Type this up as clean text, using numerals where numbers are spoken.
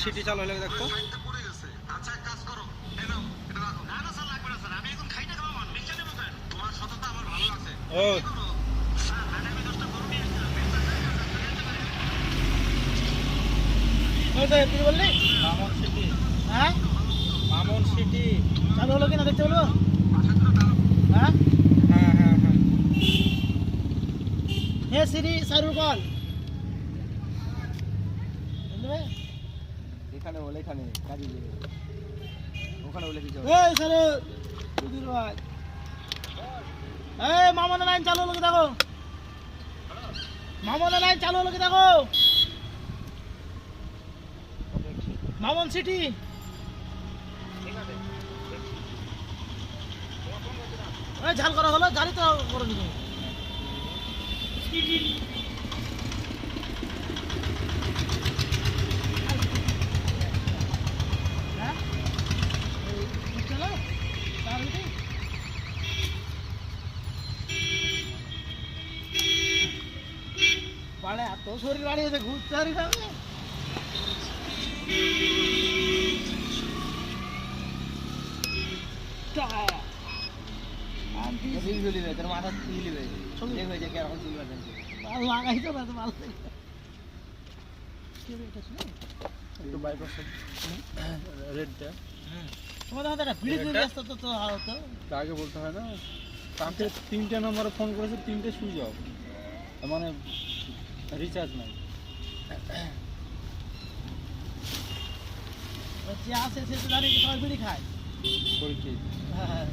City চালু হলে দেখতো। আচ্ছা এক কাজ করো, এই নাও এটা রাখো। না না স্যার লাগবে না স্যার, আমি এখন খাই না খাওয়া মান নিশ্চয় নেবো কেন, তোমার সততা আমার ভালো লাগছে। ও স্যার আগামী 10টা গরু নিয়ে আসছিলাম, তুই বললি মামুন সিটি, হ্যাঁ মামুন সিটি। চালু হলো কিনা দেখতে হলো হ্যাঁ হ্যাঁ হ্যাঁ হ্যাঁ হে সিরি সারুর কল বুঝলে এখানে বলে, এখানে কাজে যাবে, ওখানে বলে কি যাবে। এই সারু সুধীর ভাই এই মামনের লাইন চালু হলো কি দেখো, মামনের লাইন চালু হলো কি দেখো, মামন সিটি ঝাল করা হলো, ঝালই তো করে দিল। হ্যাঁ এই চলো তার ভিতরে বাড়ে এত শরীর বাড়িয়েছে ঘুরতে পারি না আমি। রিল চলিবে, তোর মাথা চলিবে, দেখ হয়ে যায় কেরকম চলবে জানছি। মাল লাগাইছো না তো মাল একটু বাইপাস রেডটা তোমাদের হাতে একটা ভিড়ে দিয়ে ব্যস্ত তো তো হতো আগে বলতে হয় না। তাকে 3টে নম্বরে ফোন করেছে, 3টে সুইচ অফ, মানে রিচার্জ নাই। যে আসে সে তো দাঁড়িয়ে সবাই বিড়ি খায় পরীক্ষা হ্যাঁ